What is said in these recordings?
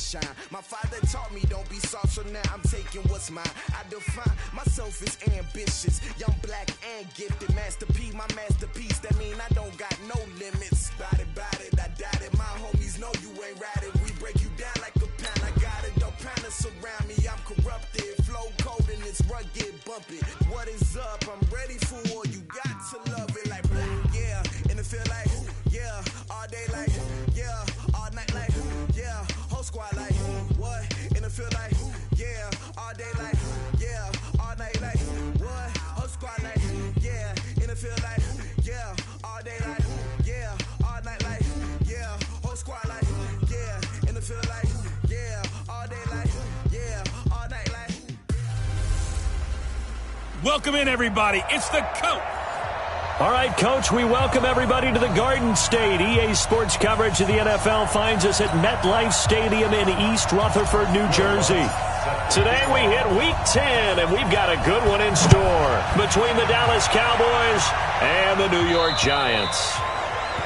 shine. My father taught me don't be soft, so now I'm taking what's mine. I define myself as ambitious, young, black, and gifted. Master P, my masterpiece, that mean I don't got no limits. Bout it, I doubt it. My homies know you ain't ride it. We break you down like a pound. I got it, don't pound to surround me. I'm corrupted, flow cold and it's rugged, bump it. What is up? I'm ready for war. You got to love it like, yeah. And it feel like, yeah. All day like, yeah. All night like, yeah. Whole squad like, what? And it feel like, yeah. All day like, yeah. All night like, what? Whole squad like, yeah. And it feel like, yeah. All day like, yeah. All night like, yeah. Whole squad like, yeah. And it feel like, yeah. All day like, yeah. All night like. Welcome in, everybody. It's the coach. All right, Coach, we welcome everybody to the Garden State. EA Sports coverage of the NFL finds us at MetLife Stadium in East Rutherford, New Jersey. Today we hit Week 10, and we've got a good one in store between the Dallas Cowboys and the New York Giants.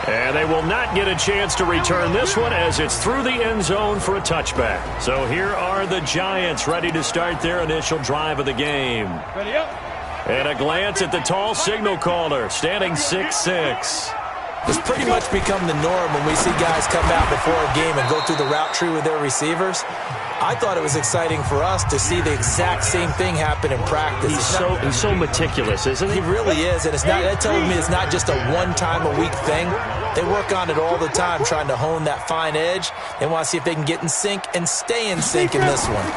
And they will not get a chance to return this one as it's through the end zone for a touchback. So here are the Giants ready to start their initial drive of the game. Ready up. And a glance at the tall signal caller, standing 6'6". It's pretty much become the norm when we see guys come out before a game and go through the route tree with their receivers. I thought it was exciting for us to see the exact same thing happen in practice. He's so meticulous, isn't he? He really is, and that tells me it's not just a one-time-a-week thing. They work on it all the time, trying to hone that fine edge. They want to see if they can get in sync and stay in sync in this one.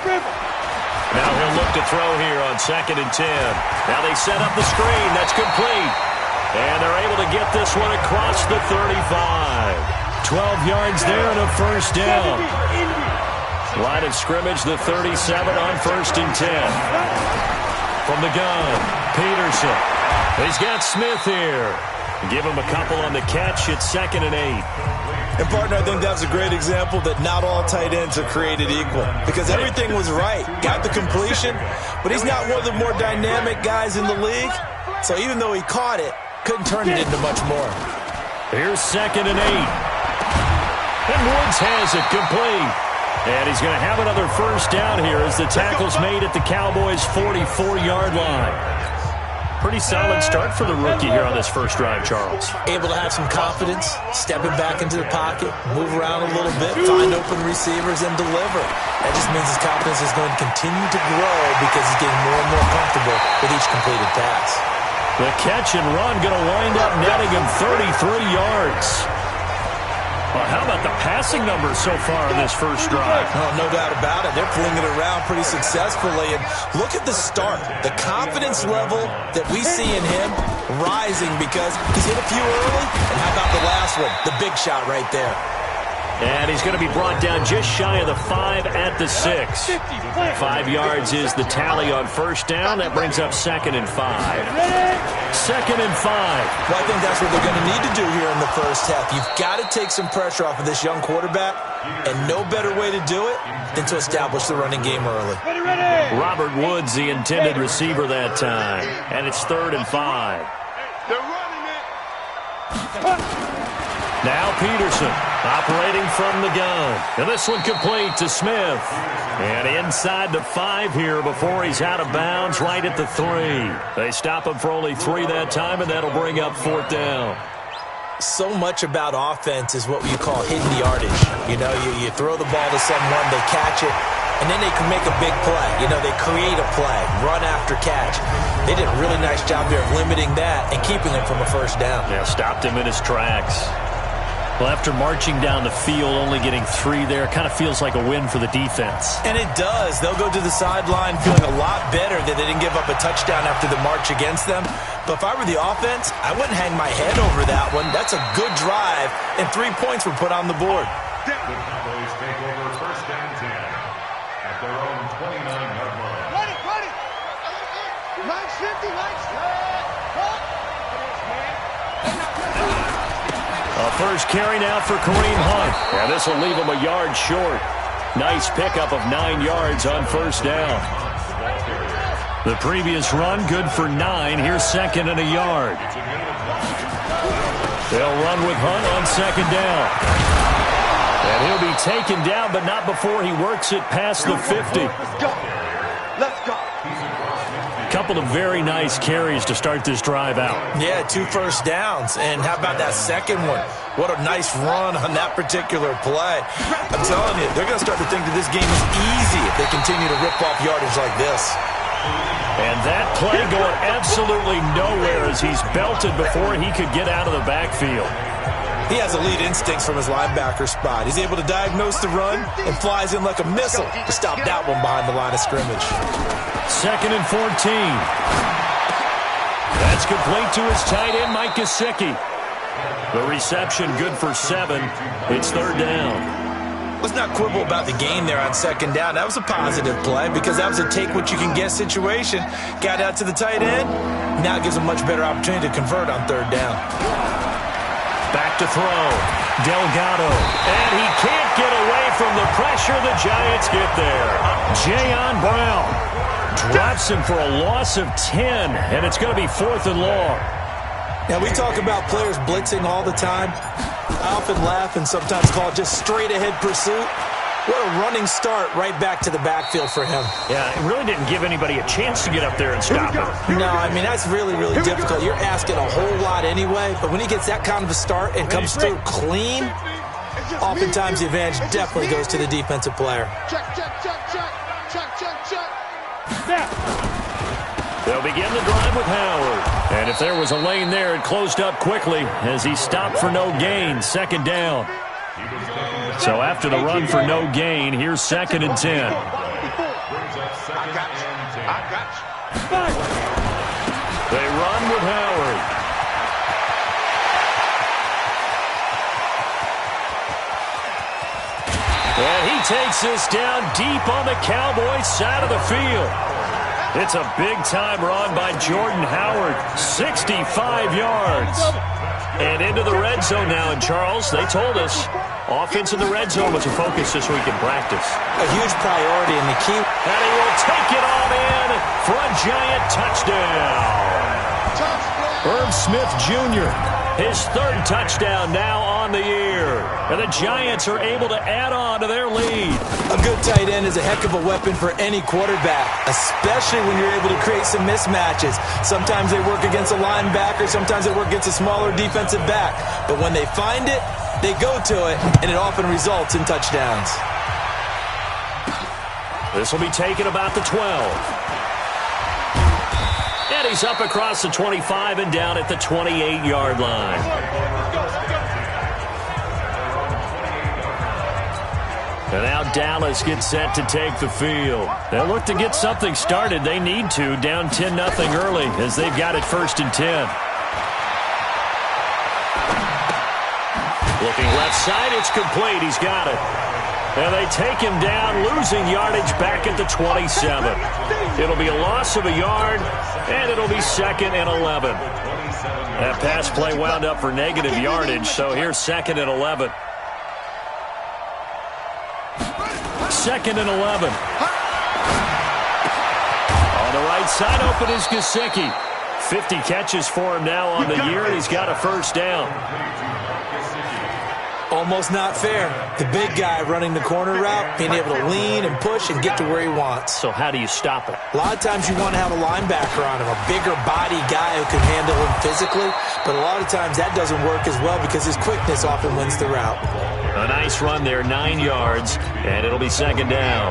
Now he'll look to throw here on 2nd and 10. Now they set up the screen. That's complete. And they're able to get this one across the 35. 12 yards there and a first down. Line of scrimmage, the 37 on 1st and 10. From the gun, Peterson. He's got Smith here. Give him a couple on the catch. It's 2nd and 8. And, partner, I think that's a great example that not all tight ends are created equal because everything was right. Got the completion, but he's not one of the more dynamic guys in the league. So even though he caught it, couldn't turn it into much more. Here's 2nd and 8. And Woods has it complete. And he's going to have another first down here as the tackle's made at the Cowboys' 44-yard line. Pretty solid start for the rookie here on this first drive, Charles. Able to have some confidence, stepping back into the pocket, move around a little bit, find open receivers, and deliver. That just means his confidence is going to continue to grow because he's getting more and more comfortable with each completed pass. The catch and run going to wind up netting him 33 yards. Well, how about the passing numbers so far in this first drive? Oh, no doubt about it. They're flinging it around pretty successfully. And look at the start. The confidence level that we see in him rising because he's hit a few early. And how about the last one? The big shot right there. And he's going to be brought down just shy of the 5 at the 6. 5 yards is the tally on first down. That brings up 2nd and 5. 2nd and 5. Well, I think that's what they're going to need to do here in the first half. You've got to take some pressure off of this young quarterback, and no better way to do it than to establish the running game early. Robert Woods, the intended receiver that time. And it's 3rd and 5. They're running it. Now Peterson operating from the gun. And this one complete to Smith. And inside the 5 here before he's out of bounds right at the 3. They stop him for only 3 that time, and that'll bring up 4th down. So much about offense is what you call hidden yardage. You know, you throw the ball to someone, they catch it, and then they can make a big play. You know, they create a play, run after catch. They did a really nice job there of limiting that and keeping him from a first down. Yeah, stopped him in his tracks. Well, after marching down the field, only getting 3 there, kind of feels like a win for the defense. And it does. They'll go to the sideline feeling a lot better that they didn't give up a touchdown after the march against them. But if I were the offense, I wouldn't hang my head over that one. That's a good drive, and 3 points were put on the board. The Cowboys take over 1st and 10 at their own 29-yard line. Ready. Line 50, line A first carry now for Kareem Hunt. And this will leave him a yard short. Nice pickup of 9 yards on first down. The previous run, good for 9. Here's 2nd and a yard. They'll run with Hunt on 2nd down. And he'll be taken down, but not before he works it past the 50. Let's go. Let's go. Couple of very nice carries to start this drive out. Yeah, 2 first downs. And how about that second one? What a nice run on that particular play. I'm telling you, they're going to start to think that this game is easy if they continue to rip off yardage like this. And that play going absolutely nowhere as he's belted before he could get out of the backfield. He has elite instincts from his linebacker spot. He's able to diagnose the run and flies in like a missile to stop that one behind the line of scrimmage. 2nd and 14. That's complete to his tight end, Mike Gesicki. The reception good for 7. It's 3rd down. Let's not quibble about the gain there on 2nd down. That was a positive play because that was a take-what-you-can-get situation. Got out to the tight end. Now it gives him a much better opportunity to convert on 3rd down. Back to throw. Delgado. And he can't get away from the pressure. The Giants get there. Jayon Brown drops him for a loss of 10, and it's going to be 4th and long. Now, we talk about players blitzing all the time. I often laugh and sometimes call it just straight-ahead pursuit. What a running start right back to the backfield for him. Yeah, it really didn't give anybody a chance to get up there and stop it. No, I mean, that's really, really difficult. You're asking a whole lot anyway, but when he gets that kind of a start and comes through clean, oftentimes the advantage definitely goes to the defensive player. Check, check, check, check. Check, check, check. They'll begin the drive with Howard. And if there was a lane there, it closed up quickly as he stopped for no gain. 2nd down. So after the run for no gain, here's 2nd and 10. I got you. They run with Howard. And he takes this down deep on the Cowboys' side of the field. It's a big-time run by Jordan Howard, 65 yards. And into the red zone now. And, Charles, they told us offense in the red zone was a focus this week in practice. A huge priority in the key. And he will take it on in for a Giant touchdown. Herb Smith Jr., his 3rd touchdown now on the year. And the Giants are able to add on to their lead. A good tight end is a heck of a weapon for any quarterback, especially when you're able to create some mismatches. Sometimes they work against a linebacker, sometimes they work against a smaller defensive back. But when they find it, they go to it, and it often results in touchdowns. This will be taken about the 12. And he's up across the 25 and down at the 28-yard line. And now Dallas gets set to take the field. They'll look to get something started. They need to, down 10-0 early as they've got it 1st and 10. Looking left side, it's complete. He's got it. And they take him down, losing yardage back at the 27. It'll be a loss of a yard, and it'll be 2nd and 11. That pass play wound up for negative yardage, so here's 2nd and 11. 2nd and 11. On the right side, open is Gesicki. 50 catches for him now on the year, and he's got a 1st down. Almost not fair. The big guy running the corner route, being able to lean and push and get to where he wants. So how do you stop it? A lot of times you want to have a linebacker on him, a bigger body guy who can handle him physically, but a lot of times that doesn't work as well because his quickness often wins the route. A nice run there, 9 yards, and it'll be 2nd down.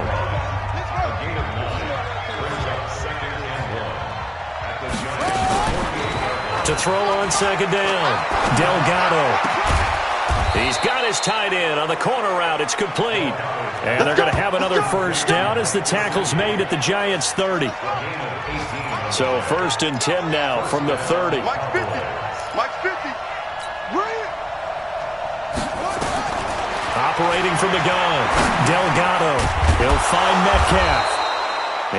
To throw on 2nd down, Delgado. He's got his tight end on the corner route. It's complete. And they're going to have another 1st down as the tackle's made at the Giants' 30. So 1st and 10 now from the 30. Mike 50. Mike 50. Operating from the gun, Delgado. He'll find Metcalf.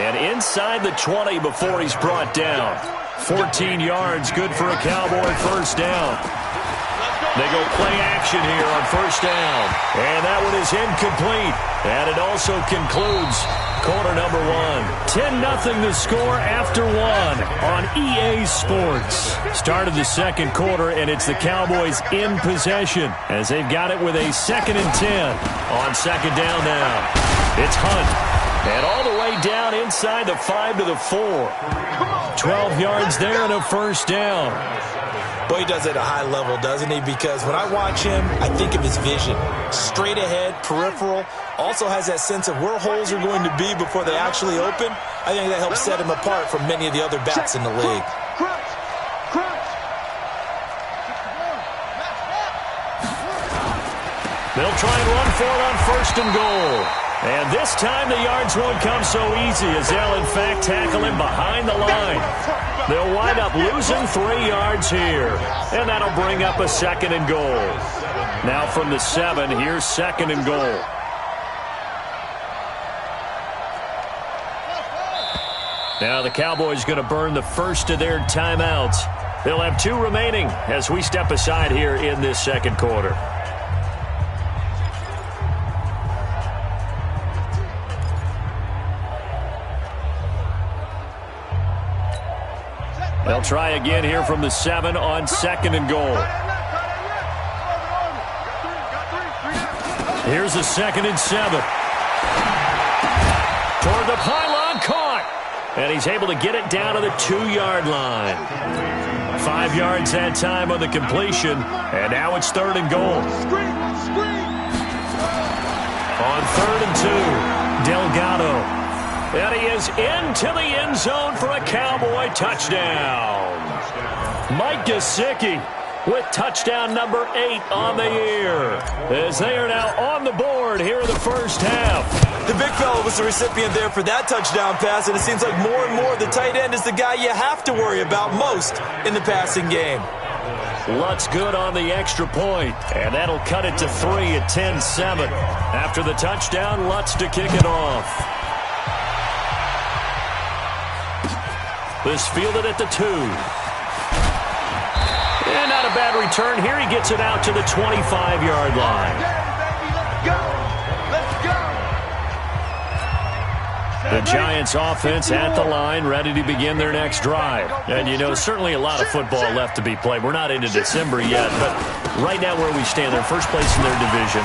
And inside the 20 before he's brought down. 14 yards, good for a Cowboy 1st down. Let's go. They go play action here on first down. And that one is incomplete. And it also concludes quarter number 1. 10-0 the score after 1 on EA Sports. Start of the second quarter, and it's the Cowboys in possession as they've got it with a 2nd and 10 on second down now. It's Hunt. And all the way down inside the 5 to the 4. 12 yards there and a first down. Boy, he does it at a high level, doesn't he? Because when I watch him, I think of his vision. Straight ahead, peripheral. Also has that sense of where holes are going to be before they actually open. I think that helps set him apart from many of the other backs in the league. They'll try and run for it on first and goal. And this time the yards won't come so easy as they'll, in fact, tackle him behind the line. They'll wind up losing 3 yards here. And that'll bring up a 2nd and goal. Now from the 7, here's 2nd and goal. Now the Cowboys going to burn the first of their timeouts. They'll have 2 remaining as we step aside here in this second quarter. They'll try again here from the 7 on 2nd and goal. Here's a 2nd and 7. Toward the pylon, caught. And he's able to get it down to the 2-yard line. 5 yards that time on the completion. And now it's 3rd and goal. On 3rd and 2, Delgado. And he is into the end zone for a Cowboy touchdown. Mike Gesicki with touchdown number 8 on the year, as they are now on the board here in the first half. The big fella was the recipient there for that touchdown pass, and it seems like more and more the tight end is the guy you have to worry about most in the passing game. Lutz good on the extra point, and that'll cut it to 3 at 10-7. After the touchdown, Lutz to kick it off. This fielded at the 2. And not a bad return here. He gets it out to the 25-yard line. The Giants offense at the line, ready to begin their next drive. And, you know, certainly a lot of football left to be played. We're not into December yet, but right now where we stand, they're first place in their division.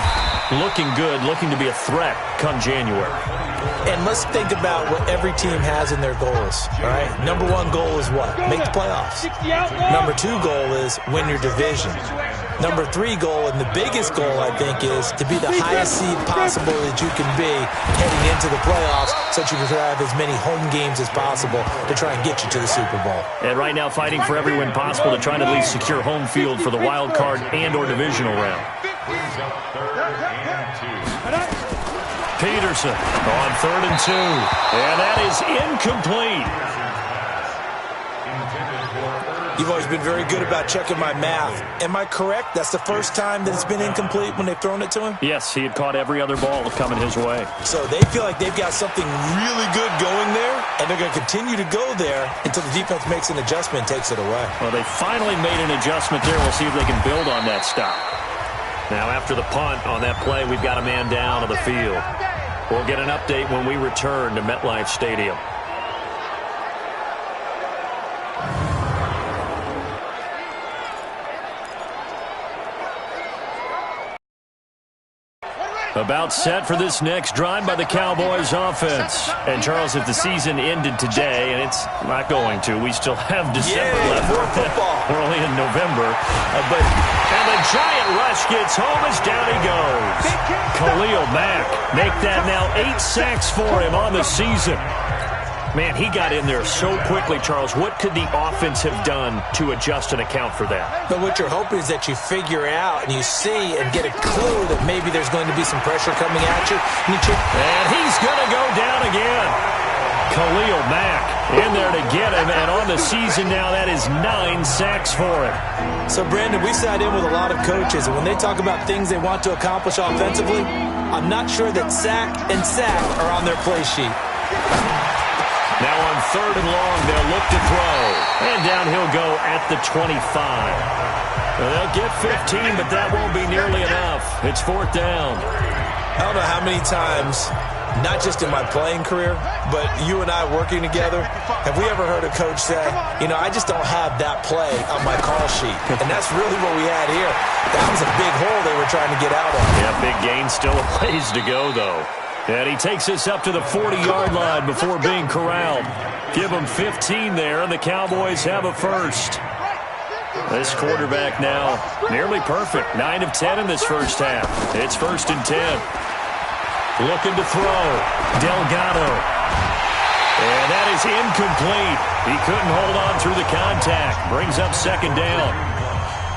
Looking good, looking to be a threat come January. And let's think about what every team has in their goals, all right? Number 1 goal is what? Make the playoffs. Number 2 goal is win your division. Number 3 goal, and the biggest goal, I think, is to be the highest seed possible that you can be heading into the playoffs so that you can have as many home games as possible to try and get you to the Super Bowl. And right now fighting for every win possible to try and at least secure home field for the wild card and or divisional round. Peterson on 3rd and 2. And that is incomplete. You've always been very good about checking my math. Am I correct? That's the first time that it's been incomplete when they've thrown it to him? Yes, he had caught every other ball coming his way. So they feel like they've got something really good going there, and they're going to continue to go there until the defense makes an adjustment and takes it away. Well, they finally made an adjustment there. We'll see if they can build on that stop. Now, after the punt on that play, we've got a man down on the field. We'll get an update when we return to MetLife Stadium. About set for this next drive by the Cowboys offense. And, Charles, if the season ended today, and it's not going to, we still have December left. More football. We're only in November. And the giant rush gets home as down he goes. Khalil Mack make that now 8 sacks for him on the season. Man, he got in there so quickly, Charles. What could the offense have done to adjust and account for that? But what you're hoping is that you figure out and you see and get a clue that maybe there's going to be some pressure coming at you. And he's going to go down again. Khalil Mack in there to get him. And on the season now, that is 9 sacks for him. So, Brandon, we sat in with a lot of coaches, and when they talk about things they want to accomplish offensively, I'm not sure that sack and sack are on their play sheet. Now on 3rd and long, they'll look to throw. And down he'll go at the 25. Well, they'll get 15, but that won't be nearly enough. It's 4th down. I don't know how many times, not just in my playing career, but you and I working together, have we ever heard a coach say, you know, I just don't have that play on my call sheet. And that's really what we had here. That was a big hole they were trying to get out of. Yeah, big gain, still a ways to go, though. And he takes us up to the 40-yard line before being corralled. Give him 15 there, and the Cowboys have a first. This quarterback now nearly perfect. 9 of 10 in this first half. It's 1st and 10. Looking to throw. Delgado. And that is incomplete. He couldn't hold on through the contact. Brings up 2nd down.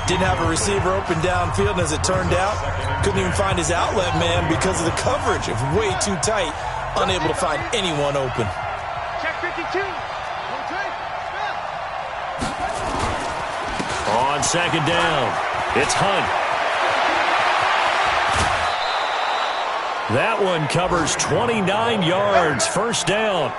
Didn't have a receiver open downfield, and as it turned out, couldn't even find his outlet man because of the coverage. It was way too tight. Unable to find anyone open. Check 52. On 2nd down, it's Hunt. That one covers 29 yards. 1st down.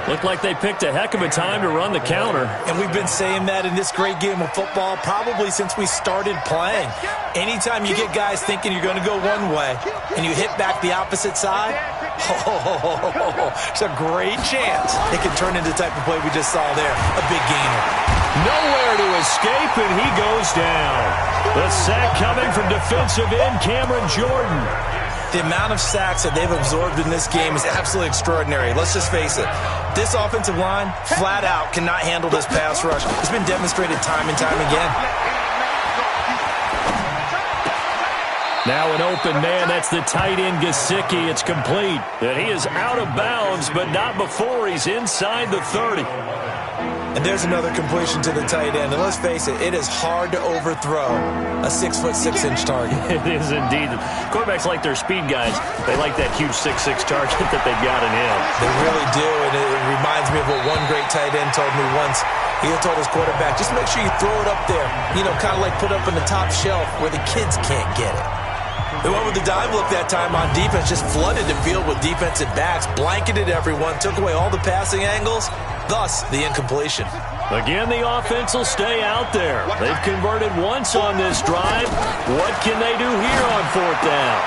Looked like they picked a heck of a time to run the counter. And we've been saying that in this great game of football probably since we started playing. Anytime you get guys thinking you're going to go one way and you hit back the opposite side, it's a great chance it can turn into the type of play we just saw there. A big gainer. Nowhere to escape, and he goes down. The sack coming from defensive end Cameron Jordan. The amount of sacks that they've absorbed in this game is absolutely extraordinary. Let's just face it. This offensive line, flat out, cannot handle this pass rush. It's been demonstrated time and time again. Now an open man. That's the tight end, Gesicki. It's complete. And he is out of bounds, but not before he's inside the 30. And there's another completion to the tight end. And let's face it, it is hard to overthrow a 6'6" target. It is indeed. Quarterbacks like their speed guys. They like that huge 6'6" target that they've got in him. They really do, and it reminds me of what one great tight end told me once. He had told his quarterback, just make sure you throw it up there. You know, kind of like put up in the top shelf where the kids can't get it. They went with the dive look that time on defense, just flooded the field with defensive backs, blanketed everyone, took away all the passing angles, thus the incompletion. Again, the offense will stay out there. They've converted once on this drive. What can they do here on 4th down?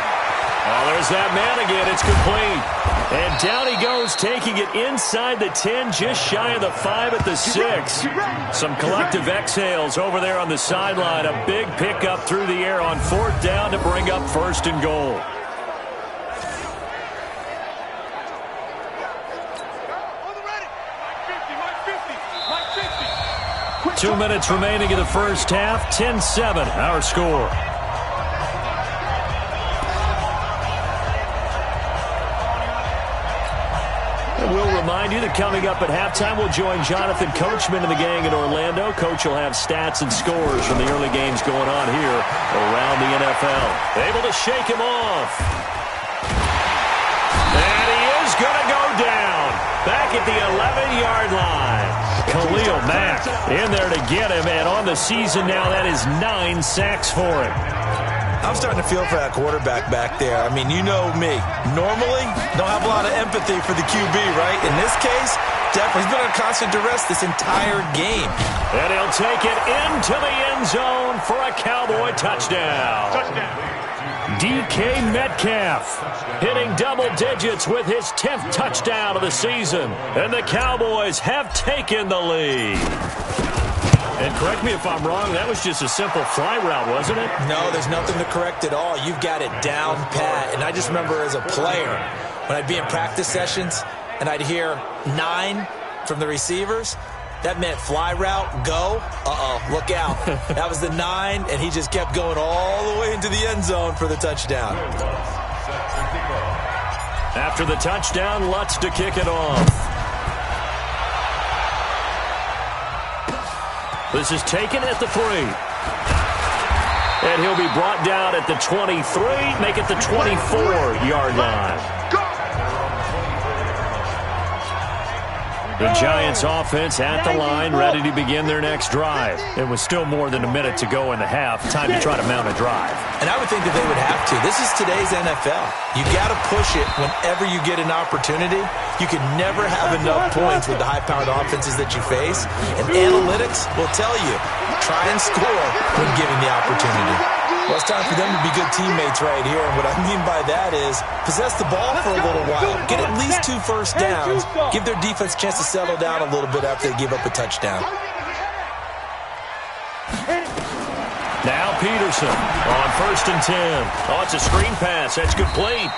Oh, there's that man again. It's complete. And down he goes, taking it inside the 10, just shy of the 5 at the 6. Some collective exhales over there on the sideline. A big pickup through the air on 4th down to bring up 1st and goal. Two minutes remaining in the first half. 10-7, our score. And we'll remind you that coming up at halftime, we'll join Jonathan Coachman and the gang in Orlando. Coach will have stats and scores from the early games going on here around the NFL. Able to shake him off. And he is going to go down. Back at the 11-yard line. Khalil Mack in there to get him, and on the season now, that is 9 sacks for him. I'm starting to feel for that quarterback back there. I mean, you know me. Normally, don't have a lot of empathy for the QB, right? In this case, definitely he's been under constant duress this entire game. And he'll take it into the end zone for a Cowboy touchdown. DK Metcalf hitting double digits with his 10th touchdown of the season. And the Cowboys have taken the lead. And correct me if I'm wrong, that was just a simple fly route, wasn't it? No, there's nothing to correct at all. You've got it down pat. And I just remember as a player, when I'd be in practice sessions and I'd hear 9 from the receivers, that meant fly route, go. Look out. That was the 9, and he just kept going all the way into the end zone for the touchdown. After the touchdown, Lutz to kick it off. This is taken at the 3. And he'll be brought down at the 23, make it the 24-yard line. The Giants offense at the line, ready to begin their next drive. It was still more than a minute to go in the half. Time to try to mount a drive. And I would think that they would have to. This is today's NFL. You got to push it whenever you get an opportunity. You can never have enough points with the high-powered offenses that you face. And analytics will tell you, try and score when given the opportunity. Well, it's time for them to be good teammates right here. And what I mean by that is possess the ball for a little while. Get at least 2 first downs. Give their defense a chance to settle down a little bit after they give up a touchdown. Now Peterson on 1st and 10. Oh, it's a screen pass. That's complete.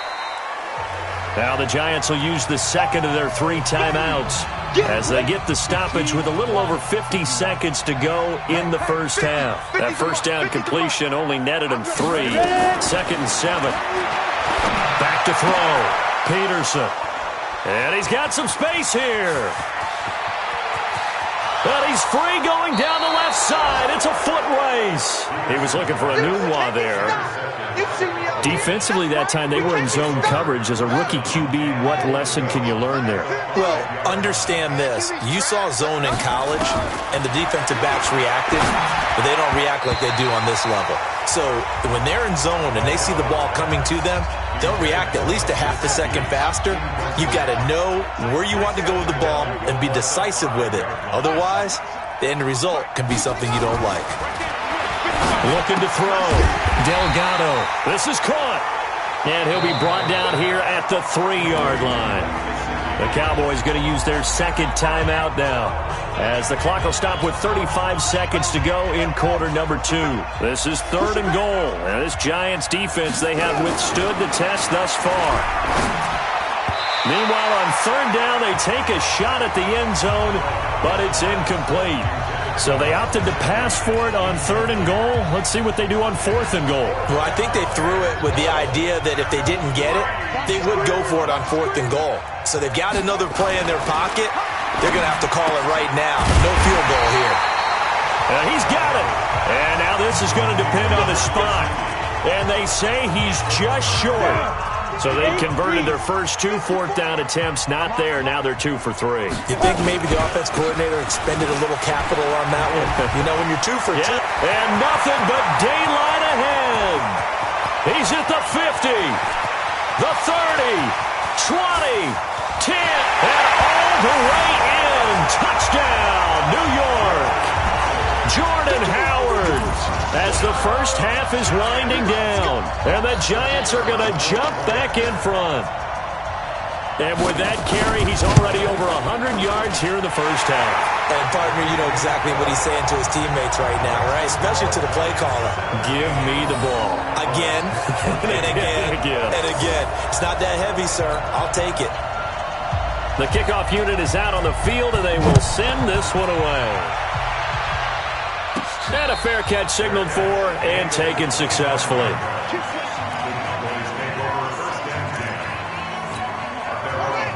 Now the Giants will use the second of their 3 timeouts as they get the stoppage with a little over 50 seconds to go in the first half. That first down completion only netted him 3. 2nd and 7. Back to throw. Peterson. And he's got some space here. But he's free going down the left side. It's a foot race. He was looking for a Nunwa there. Defensively that time, they were in zone coverage. As a rookie QB, what lesson can you learn there? Well, understand this. You saw zone in college, and the defensive backs reacted, but they don't react like they do on this level. So when they're in zone and they see the ball coming to them, they'll react at least a half a second faster. You've got to know where you want to go with the ball and be decisive with it. Otherwise, the end result can be something you don't like. Looking to throw. Delgado. This is caught. And he'll be brought down here at the 3-yard line. The Cowboys going to use their second timeout now, as the clock will stop with 35 seconds to go in quarter number 2. This is 3rd and goal. And this Giants defense, they have withstood the test thus far. Meanwhile, on 3rd down, they take a shot at the end zone, but it's incomplete. So they opted to pass for it on 3rd and goal. Let's see what they do on 4th and goal. Well, I think they threw it with the idea that if they didn't get it, they would go for it on 4th and goal. So they've got another play in their pocket. They're going to have to call it right now. No field goal here. He's got it. And now this is going to depend on the spot. And they say he's just short. So they converted their first 2 4th down attempts. Not there. Now they're 2 for 3. You think maybe the offense coordinator expended a little capital on that one? You know, when you're 2 for 2. And nothing but daylight ahead. He's at the 50, the 30, 20, 10, and all the way in. Touchdown, New York. Jordan Howard, as the first half is winding down, and the Giants are going to jump back in front. And with that carry, he's already over 100 yards here in the first half. And, partner, you know exactly what he's saying to his teammates right now, right? Especially to the play caller. Give me the ball. Again, and again, and again. It's not that heavy, sir. I'll take it. The kickoff unit is out on the field, and they will send this one away. And a fair catch signaled for and taken successfully.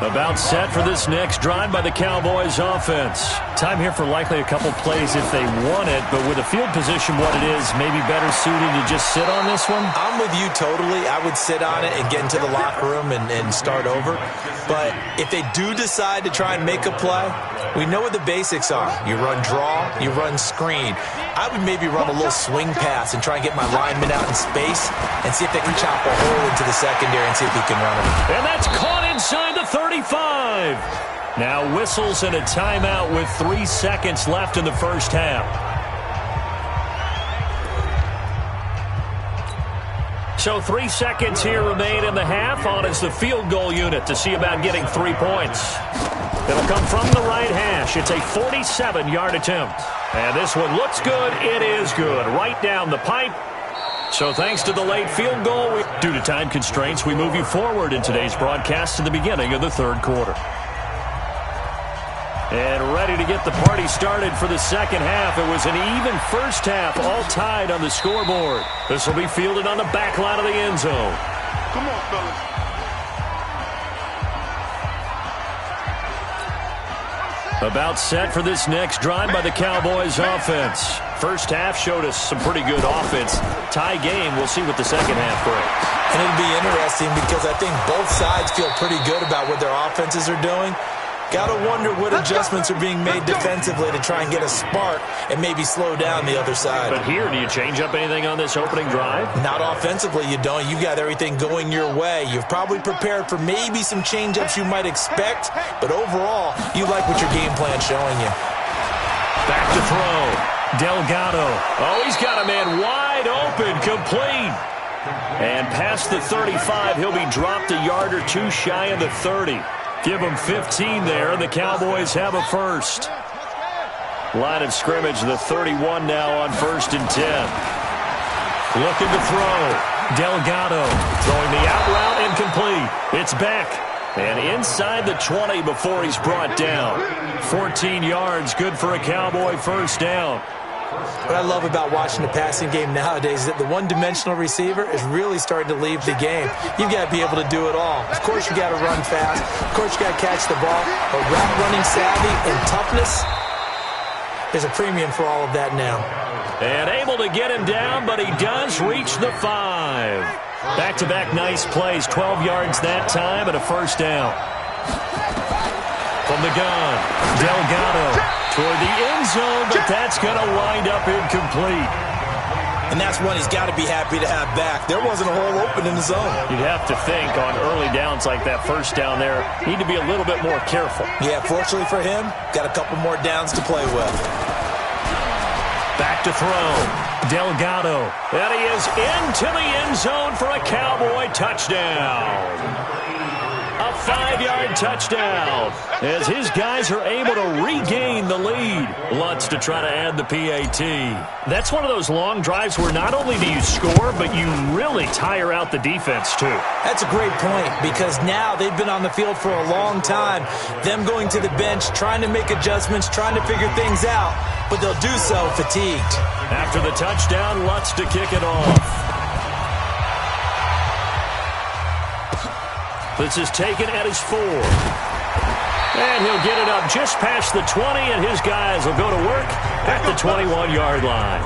About set for this next drive by the Cowboys offense. Time here for likely a couple plays if they want it, but with the field position what it is, maybe better suited to just sit on this one? I'm with you totally. I would sit on it and get into the locker room and start over. But if they do decide to try and make a play, we know what the basics are. You run draw, you run screen. I would maybe run a little swing pass and try and get my lineman out in space and see if they can chop a hole into the secondary and see if he can run it. And that's caught inside the 35. Now whistles and a timeout with 3 seconds left in the first half. So 3 seconds here remain in the half. On is the field goal unit to see about getting 3 points. It'll come from the right hash. It's a 47-yard attempt. And this one looks good. It is good. Right down the pipe. So thanks to the late field goal, due to time constraints, we move you forward in today's broadcast to the beginning of the 3rd quarter. And ready to get the party started for the second half. It was an even first half, all tied on the scoreboard. This will be fielded on the back line of the end zone. Come on, fellas. About set for this next drive by the Cowboys offense. First half showed us some pretty good offense. Tie game, we'll see what the second half brings. And it'll be interesting because I think both sides feel pretty good about what their offenses are doing. Got to wonder what adjustments are being made defensively to try and get a spark and maybe slow down the other side. But here, do you change up anything on this opening drive? Not offensively, you don't. You've got everything going your way. You've probably prepared for maybe some change-ups you might expect, but overall, you like what your game plan's showing you. Back to throw. Delgado. Oh, he's got a man wide open, complete. And past the 35, he'll be dropped a yard or two shy of the 30. Give them 15 there, and the Cowboys have a first. Line of scrimmage, the 31 now on 1st and 10. Looking to throw. Delgado throwing the out route, incomplete. It's back. And inside the 20 before he's brought down. 14 yards, good for a Cowboy first down. What I love about watching the passing game nowadays is that the one-dimensional receiver is really starting to leave the game. You've got to be able to do it all. Of course, you got to run fast. Of course, you got to catch the ball. But route running savvy and toughness, there's a premium for all of that now. And able to get him down, but he does reach the 5. Back-to-back nice plays, 12 yards that time and a first down. From the gun, Delgado toward the end zone, but that's going to wind up incomplete. And that's one he's got to be happy to have back. There wasn't a hole open in the zone. You'd have to think on early downs like that first down there, need to be a little bit more careful. Yeah, fortunately for him, got a couple more downs to play with. Back to throw. Delgado. And he is into the end zone for a Cowboy touchdown. A 5-yard touchdown as his guys are able to regain the lead. Lutz to try to add the PAT. That's one of those long drives where not only do you score, but you really tire out the defense too. That's a great point because now they've been on the field for a long time. Them going to the bench, trying to make adjustments, trying to figure things out, but they'll do so fatigued. After the touchdown, Lutz to kick it off. This is taken at his 4. And he'll get it up just past the 20, and his guys will go to work at the 21-yard line.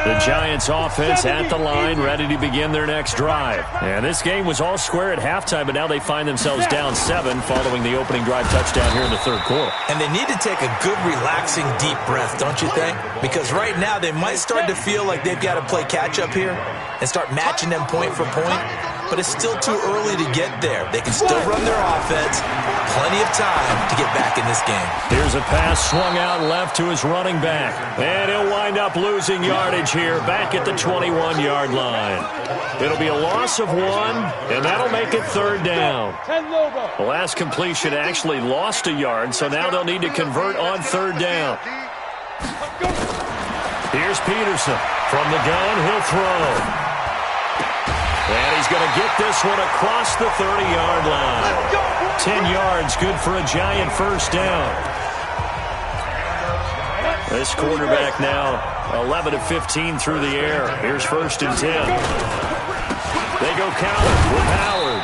The Giants offense at the line, ready to begin their next drive. And this game was all square at halftime, but now they find themselves down 7 following the opening drive touchdown here in the third quarter. And they need to take a good, relaxing, deep breath, don't you think? Because right now they might start to feel like they've got to play catch-up here and start matching them point for point. But it's still too early to get there. They can still run their offense. Plenty of time to get back in this game. Here's a pass swung out left to his running back. And he'll wind up losing yardage here back at the 21-yard line. It'll be a loss of 1, and that'll make it third down. The last completion actually lost a yard, so now they'll need to convert on third down. Here's Peterson. From the gun, he'll throw. And he's going to get this one across the 30-yard line. 10 yards, good for a Giant first down. This quarterback now 11 of 15 through the air. Here's 1st and 10. They go counter with Howard.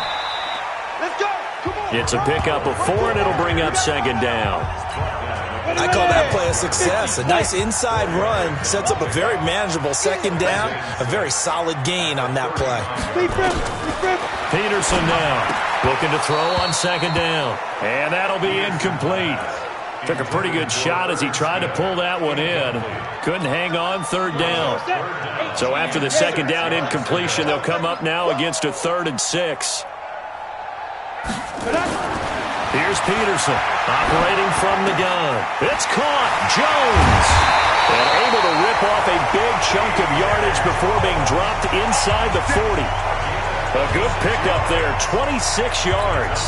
It's a pickup of 4, and it'll bring up 2nd down. I call that play a success. A nice inside run sets up a very manageable 2nd down. A very solid gain on that play. Peterson now looking to throw on 2nd down. And that'll be incomplete. Took a pretty good shot as he tried to pull that one in. Couldn't hang on 3rd down. So after the 2nd down incompletion, they'll come up now against a 3rd and 6. Here's Peterson, operating from the gun. It's caught. Jones. And able to rip off a big chunk of yardage before being dropped inside the 40. A good pickup there, 26 yards.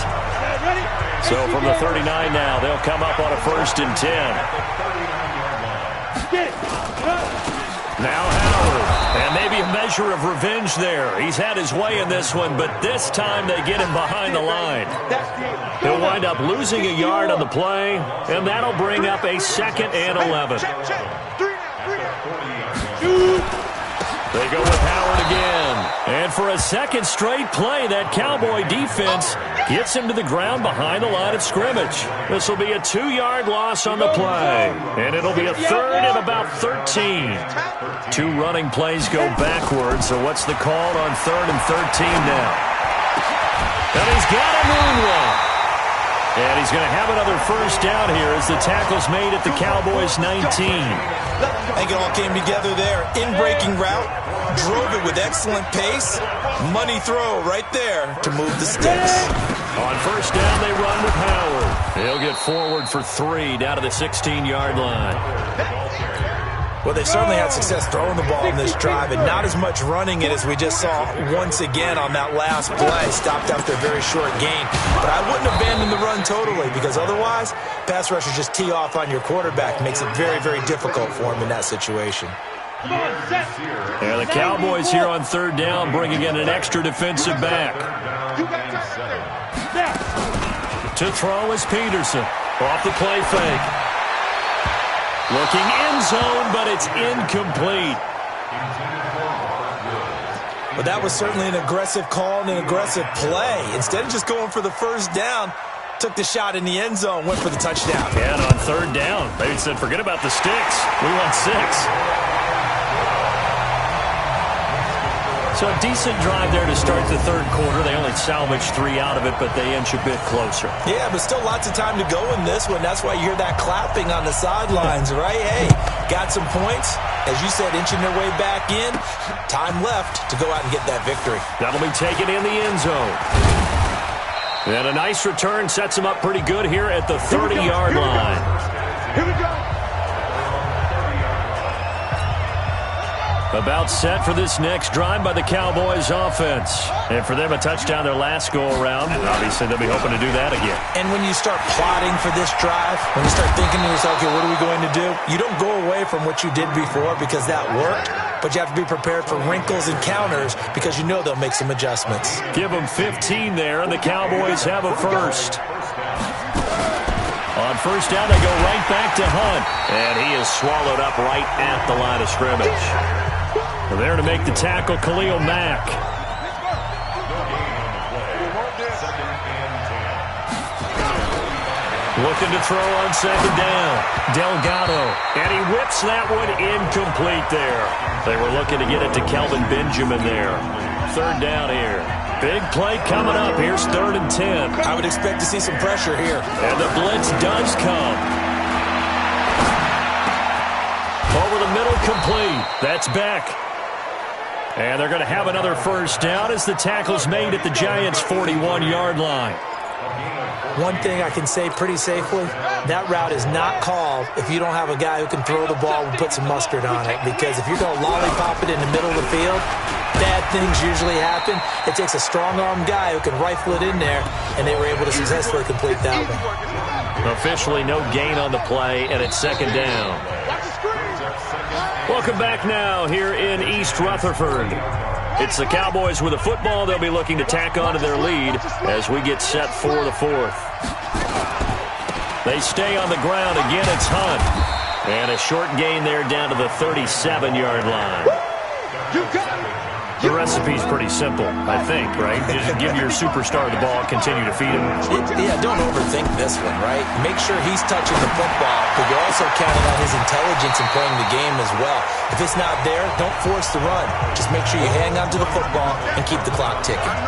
So from the 39 now, they'll come up on a 1st and 10. Now Howard. And maybe a measure of revenge there. He's had his way in this one, but this time they get him behind the line. He'll wind up losing a yard on the play, and that'll bring up a 2nd and 11. They go with Howard again. And for a 2nd straight play, that Cowboy defense gets him to the ground behind the line of scrimmage. This will be a 2-yard loss on the play. And it'll be a 3rd and about 13. 2 running plays go backwards. So what's the call on 3rd and 13 now? And he's got a moonwalk. And he's going to have another first down here as the tackle's made at the Cowboys' 19. I think it all came together there. In-breaking route, drove it with excellent pace. Money throw right there to move the sticks. On first down, they run with Howard. He'll get forward for 3 down to the 16-yard line. Well, they certainly had success throwing the ball in this drive, and not as much running it as we just saw once again on that last play. Stopped after a very short gain. But I wouldn't abandon the run totally, because otherwise, pass rushers just tee off on your quarterback. Makes it very, very difficult for him in that situation. And the Cowboys here on third down bringing in an extra defensive back. To throw is Peterson. Off the play fake. Looking end zone, but it's incomplete. But that was certainly an aggressive call and an aggressive play. Instead of just going for the first down, took the shot in the end zone, went for the touchdown. And on third down, they said, forget about the sticks. We want 6. So a decent drive there to start the third quarter. They only salvaged 3 out of it, but they inch a bit closer. Yeah, but still lots of time to go in this one. That's why you hear that clapping on the sidelines, right? Hey, got some points. As you said, inching their way back in. Time left to go out and get that victory. That'll be taken in the end zone. And a nice return sets them up pretty good here at the 30-yard line. Here we go. About set for this next drive by the Cowboys offense. And for them, a touchdown their last go-around. Obviously, they'll be hoping to do that again. And when you start plotting for this drive, when you start thinking to yourself, okay, what are we going to do? You don't go away from what you did before because that worked, but you have to be prepared for wrinkles and counters because you know they'll make some adjustments. Give them 15 there, and the Cowboys have a first. On first down, they go right back to Hunt. And he is swallowed up right at the line of scrimmage. There to make the tackle, Khalil Mack. Looking to throw on second down. Delgado. And he whips that one incomplete there. They were looking to get it to Kelvin Benjamin there. Third down here. Big play coming up. Here's 3rd and 10. I would expect to see some pressure here. And the blitz does come. Over the middle, complete. That's Beck. And they're going to have another first down as the tackle's made at the Giants' 41-yard line. One thing I can say pretty safely, that route is not called if you don't have a guy who can throw the ball and put some mustard on it. Because if you're going to lollipop it in the middle of the field, bad things usually happen. It takes a strong-arm guy who can rifle it in there, and they were able to successfully complete that one. Officially no gain on the play, and it's second down. Welcome back now here in East Rutherford. It's the Cowboys with the football. They'll be looking to tack on to their lead as we get set for the fourth. They stay on the ground. Again, it's Hunt. And a short gain there down to the 37-yard line. The recipe's pretty simple, I think, right? Just give your superstar the ball, continue to feed him. Yeah, don't overthink this one, right? Make sure he's touching the football, but you're also counting on his intelligence in playing the game as well. If it's not there, don't force the run. Just make sure you hang on to the football and keep the clock ticking.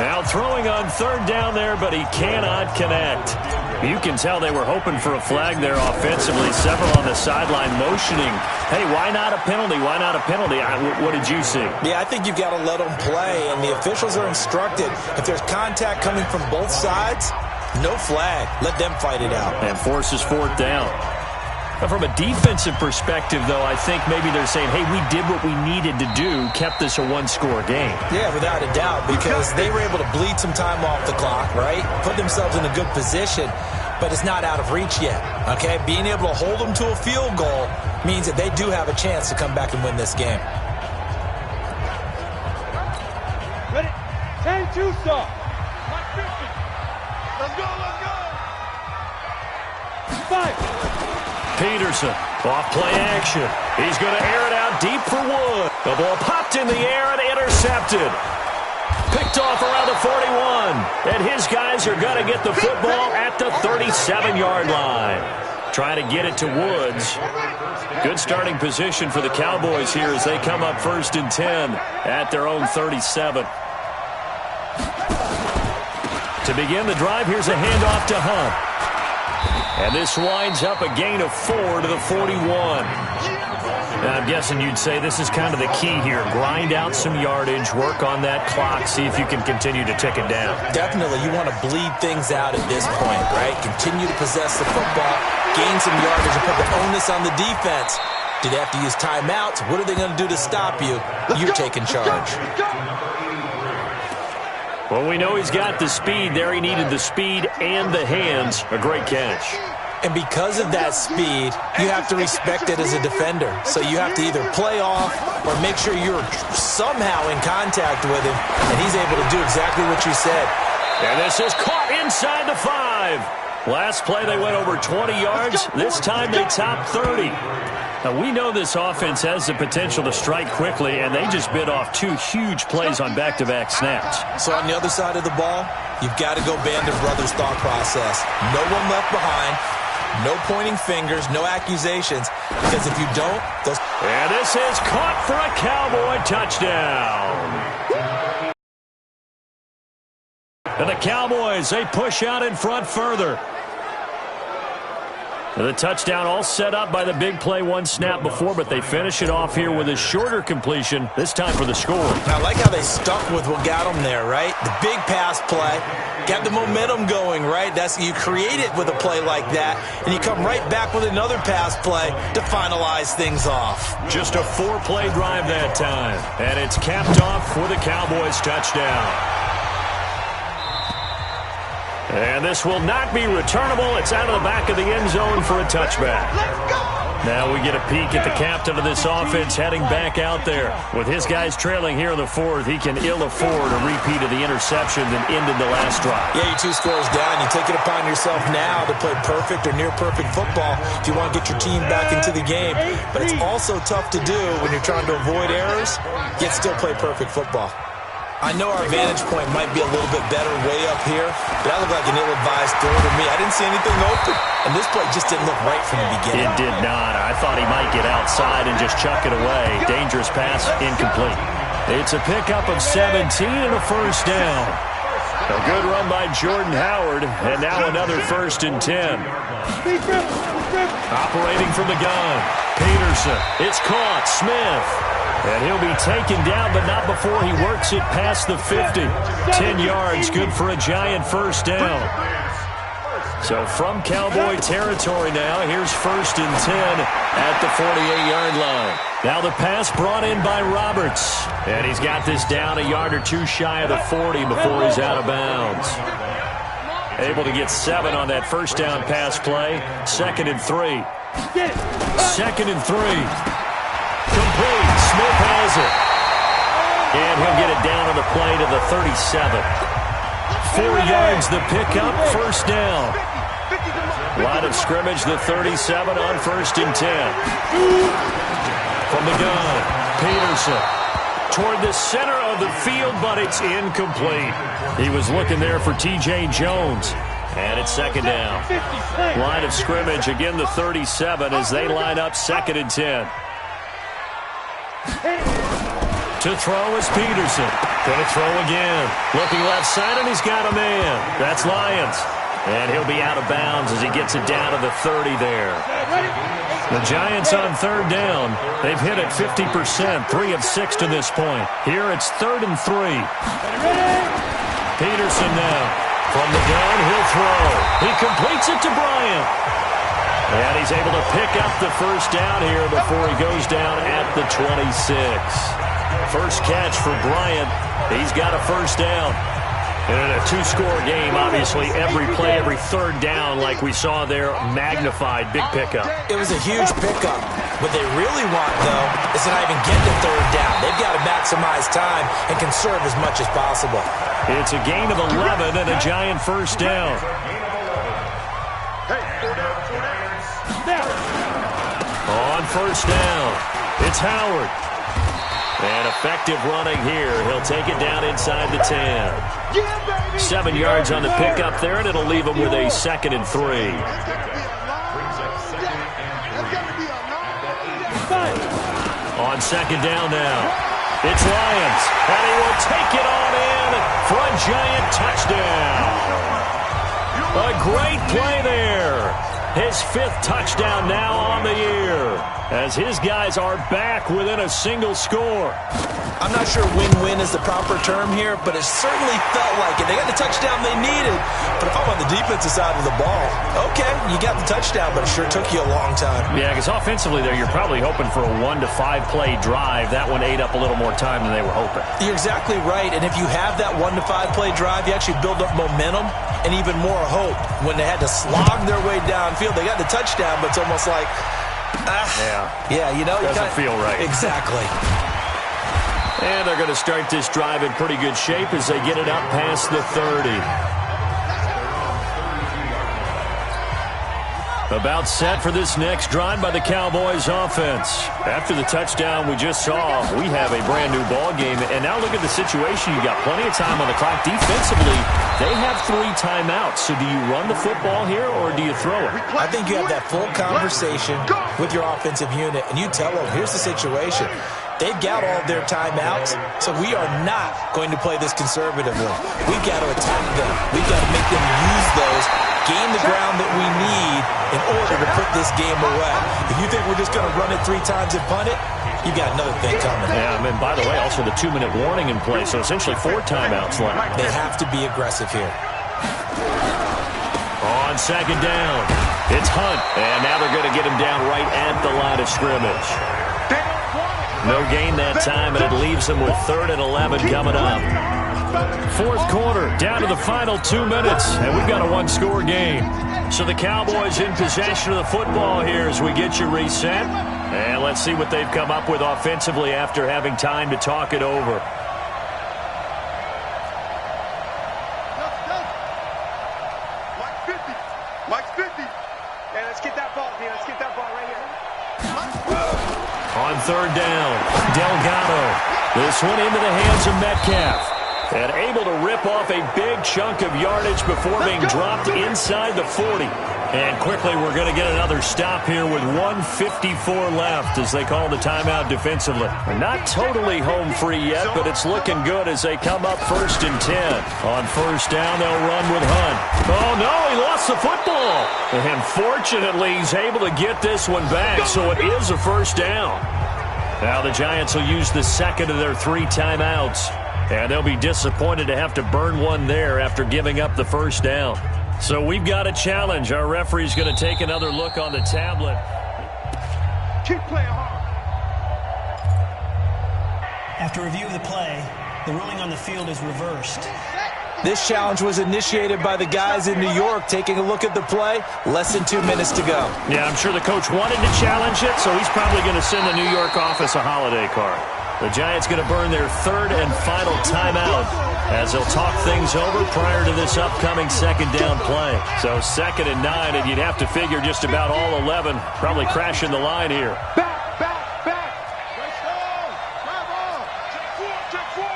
Now throwing on third down there, but he cannot connect. You can tell they were hoping for a flag there offensively. Several on the sideline motioning. Hey, why not a penalty? Why not a penalty? What did you see? Yeah, I think you've got to let them play, and the officials are instructed. If there's contact coming from both sides, no flag. Let them fight it out. And forces fourth down. But from a defensive perspective, though, I think maybe they're saying, hey, we did what we needed to do, kept this a one-score game. Yeah, without a doubt, because they were able to bleed some time off the clock, right? Put themselves in a good position, but it's not out of reach yet, okay? Being able to hold them to a field goal means that they do have a chance to come back and win this game. Ready? 10-2 stop. Let's go, let's go. 5. Peterson, off play action. He's going to air it out deep for Wood. The ball popped in the air and intercepted. Picked off around the 41. And his guys are going to get the football at the 37-yard line. Trying to get it to Woods. Good starting position for the Cowboys here as they come up 1st and 10 at their own 37. To begin the drive, here's a handoff to Hunt. And this winds up a gain of 4 to the 41. Now, I'm guessing you'd say this is kind of the key here. Grind out some yardage, work on that clock, see if you can continue to tick it down. Definitely, you want to bleed things out at this point, right? Continue to possess the football, gain some yardage, and put the onus on the defense. Do they have to use timeouts? What are they going to do to stop you? You're taking charge. Well, we know he's got the speed there. He needed the speed and the hands. A great catch. And because of that speed, you have to respect it as a defender. So you have to either play off or make sure you're somehow in contact with him, and he's able to do exactly what you said. And this is caught inside the 5. Last play, they went over 20 yards. This time, they topped 30. Now, we know this offense has the potential to strike quickly, and they just bit off 2 huge plays on back-to-back snaps. So on the other side of the ball, you've got to go band of brothers thought process. No one left behind. No pointing fingers, no accusations, because if you don't, those... And this is caught for a Cowboy touchdown. And the Cowboys, they push out in front further. And the touchdown all set up by the big play one snap before, but they finish it off here with a shorter completion, this time for the score. I like how they stuck with what got them there, right? The big pass play, got the momentum going, right? You create it with a play like that, and you come right back with another pass play to finalize things off. Just a 4-play drive that time, and it's capped off for the Cowboys touchdown. And this will not be returnable. It's out of the back of the end zone for a touchback. Now we get a peek at the captain of this offense heading back out there. With his guys trailing here in the 4th, he can ill afford a repeat of the interception that ended the last drive. Yeah, you're 2 scores down. You take it upon yourself now to play perfect or near-perfect football if you want to get your team back into the game. But it's also tough to do when you're trying to avoid errors, yet still play perfect football. I know our vantage point might be a little bit better way up here, but that looked like an ill-advised throw to me. I didn't see anything open, and this play just didn't look right from the beginning. It did not. I thought he might get outside and just chuck it away. Dangerous pass, incomplete. It's a pickup of 17 and a first down. A good run by Jordan Howard, and now another 1st and 10. Operating from the gun, Peterson. It's caught, Smith. And he'll be taken down, but not before he works it past the 50. 10 yards, good for a Giant first down. So from Cowboy territory now, here's 1st and 10 at the 48-yard line. Now the pass brought in by Roberts. And he's got this down a yard or 2 shy of the 40 before he's out of bounds. Able to get 7 on that first down pass play. 2nd and 3. 2nd and 3. Complete. Smith has it. And he'll get it down on the play to the 37. 4 yards the pickup, first down. Line of scrimmage, the 37 on 1st and 10. From the gun, Peterson. Toward the center of the field, but it's incomplete. He was looking there for T.J. Jones. And it's 2nd down. Line of scrimmage, again the 37 as they line up 2nd and 10. To throw is Peterson. Gonna throw again. Looking left side, and he's got a man. That's Lyons. And he'll be out of bounds as he gets it down to the 30 there. The Giants on 3rd down. They've hit it 50%, 3 of 6 to this point. Here it's 3rd and 3. Peterson now. From the gun, he'll throw. He completes it to Bryant. And he's able to pick up the first down here before he goes down at the 26. First catch for Bryant. He's got a first down. And in a 2-score game, obviously, every play, every 3rd down, like we saw there, magnified, big pickup. It was a huge pickup. What they really want, though, is to not even get to 3rd down. They've got to maximize time and conserve as much as possible. It's a gain of 11 and a Giant first down. On first down, it's Howard. And effective running here. He'll take it down inside the 10. 7 yards on the pickup there, and it'll leave him with a 2nd and 3. On 2nd down now. It's Lions, and he will take it on in for a Giant touchdown. A great play there. His 5th touchdown now on the year, as his guys are back within a single score. I'm not sure win-win is the proper term here, but it certainly felt like it. They got the touchdown they needed, but if I'm on the defensive side of the ball, okay, you got the touchdown, but it sure took you a long time. Yeah, because offensively there, you're probably hoping for a 1 to 5 play drive. That one ate up a little more time than they were hoping. You're exactly right, and if you have that 1 to 5 play drive, you actually build up momentum and even more hope. When they had to slog their way downfield, they got the touchdown, but it's almost like, yeah, you know, doesn't feel right. Exactly. And they're going to start this drive in pretty good shape as they get it up past the 30. About set for this next drive by the Cowboys offense. After the touchdown we just saw, we have a brand new ball game. And now look at the situation. You got plenty of time on the clock. Defensively, they have 3 timeouts. So do you run the football here or do you throw it? I think you have that full conversation with your offensive unit, and you tell them, here's the situation. They've got all their timeouts, so we are not going to play this conservatively. We've got to attack them. We've got to make them use those, gain the ground that we need in order to put this game away. If you think we're just going to run it 3 times and punt it, you got another thing coming. Yeah, and by the way, also the 2-minute warning in play, so essentially 4 timeouts left. They have to be aggressive here. On 2nd down, it's Hunt, and now they're going to get him down right at the line of scrimmage. No gain that time, and it leaves them with 3rd and 11 coming up. 4th quarter, down to the final 2 minutes, and we've got a 1-score game. So the Cowboys in possession of the football here as we get you reset. And let's see what they've come up with offensively after having time to talk it over. Mike's 50. Hey, let's get that ball, man. Let's get that ball right here. On 3rd down, Delgado. This one into the hands of Metcalf. And able to rip off a big chunk of yardage before being dropped inside the 40. And quickly we're going to get another stop here with 1:54 left as they call the timeout defensively. They're not totally home free yet, but it's looking good as they come up 1st and 10. On 1st down, they'll run with Hunt. Oh, no, he lost the football. And fortunately, he's able to get this one back, so it is a 1st down. Now the Giants will use the 2nd of their 3 timeouts. And they'll be disappointed to have to burn one there after giving up the 1st down. So we've got a challenge. Our referee's going to take another look on the tablet. Keep playing hard. After review of the play, the ruling on the field is reversed. This challenge was initiated by the guys in New York. Taking a look at the play, less than 2 minutes to go. Yeah, I'm sure the coach wanted to challenge it, so he's probably going to send the New York office a holiday card. The Giants going to burn their 3rd and final timeout as they'll talk things over prior to this upcoming 2nd down play. So 2nd and 9, and you'd have to figure just about all 11 probably crashing the line here. Back, back, back. Let's go. Drive on. Check 4.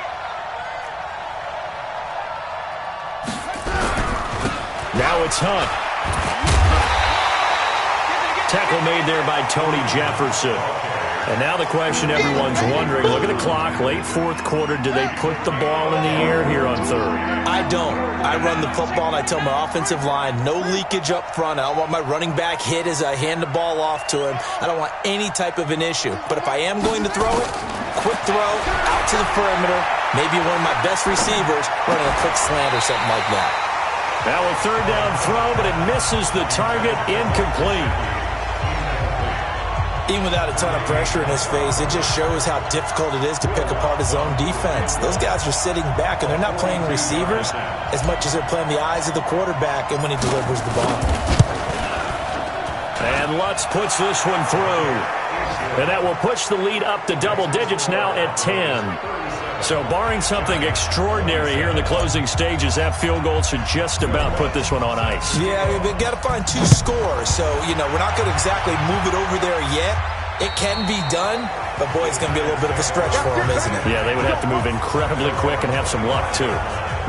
Now it's Hunt. Tackle made there by Tony Jefferson. And now the question everyone's wondering, look at the clock, late 4th quarter, do they put the ball in the air here on 3rd? I don't. I run the football, and I tell my offensive line, no leakage up front. I don't want my running back hit as I hand the ball off to him. I don't want any type of an issue. But if I am going to throw it, quick throw, out to the perimeter, maybe one of my best receivers running a quick slant or something like that. Now a 3rd down throw, but it misses the target, incomplete. Even without a ton of pressure in his face, it just shows how difficult it is to pick apart his own defense. Those guys are sitting back, and they're not playing receivers as much as they're playing the eyes of the quarterback and when he delivers the ball. And Lutz puts this one through. And that will push the lead up to double digits now at 10. So barring something extraordinary here in the closing stages, that field goal should just about put this one on ice. Yeah, we've got to find 2 scores. So, you know, we're not going to exactly move it over there yet. It can be done, but boy, it's going to be a little bit of a stretch for them, isn't it? Yeah, they would have to move incredibly quick and have some luck, too.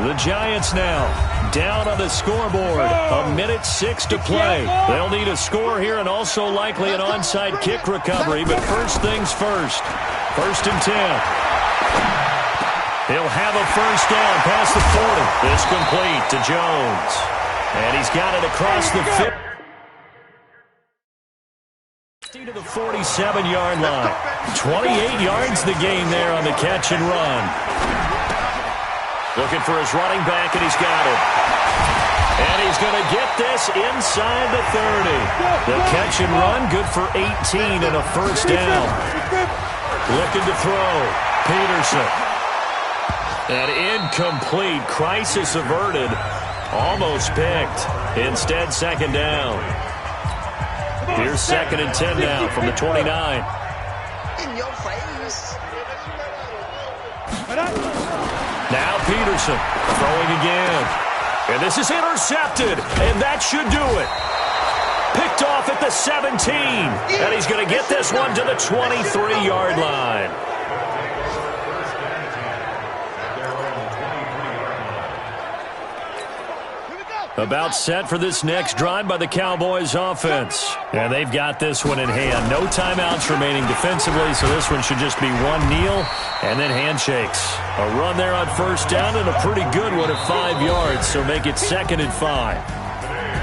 The Giants now down on the scoreboard. 1:06 to play. They'll need a score here and also likely an onside kick recovery, but first things first. 1st and 10. He'll have a first down past the 40. It's complete to Jones. And he's got it across the 50 to the 47-yard line. 28 yards the gain there on the catch and run. Looking for his running back, and he's got it. And he's going to get this inside the 30. The catch and run, good for 18 and a first down. Looking to throw. Peterson. An incomplete. Crisis averted. Almost picked. Instead, second down. Here's 2nd and 10 now from the 29. In your face. Now Peterson throwing again. And this is intercepted. And that should do it. Picked off at the 17. And he's going to get this one to the 23-yard line. About set for this next drive by the Cowboys offense. And they've got this one in hand. No timeouts remaining defensively, so this one should just be one kneel and then handshakes. A run there on first down and a pretty good one at 5 yards, so make it 2nd and 5.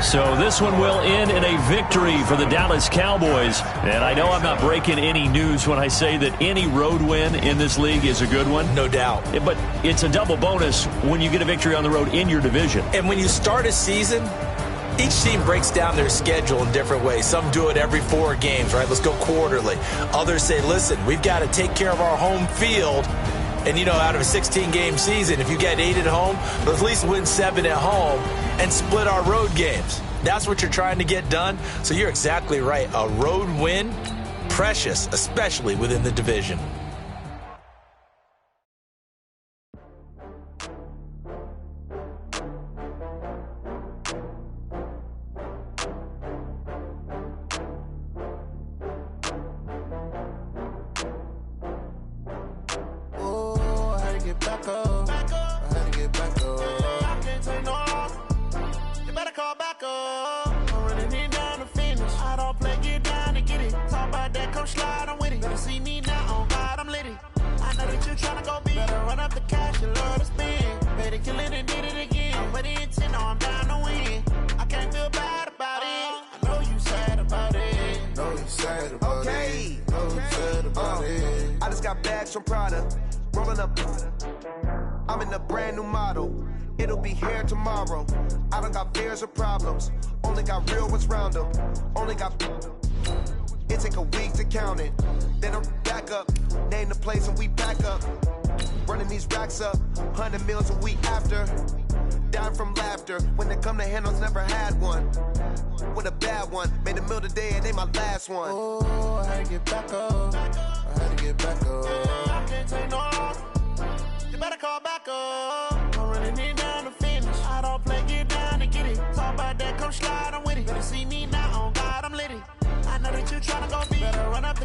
So this one will end in a victory for the Dallas Cowboys. And I know I'm not breaking any news when I say that any road win in this league is a good one. No doubt. But it's a double bonus when you get a victory on the road in your division. And when you start a season, each team breaks down their schedule in different ways. Some do it every 4 games, right? Let's go quarterly. Others say, listen, we've got to take care of our home field. And, out of a 16-game season, if you get 8 at home, let's at least win 7 at home and split our road games. That's what you're trying to get done. So you're exactly right. A road win, precious, especially within the division. I just got bags from Prada, rolling up. I'm in a brand new model. It'll be here tomorrow. I don't got fears or problems. Only got real ones round them. Only got. It take a week to count it. Then I'm back up. Name the place and we back up. Running these racks up. 100 meals a week after. Down from laughter. When they come to handles, never had one. With a bad one. Made a meal today and they my last one. Oh, I had to get back up. I had to get back up. I can't take no loss. You better call back up. I'm running it down to finish. I don't play, get down and get it. Talk about that, come slide, I'm with it. Better see me now, on God, I'm litty. I know that you tryna go be. Better run up.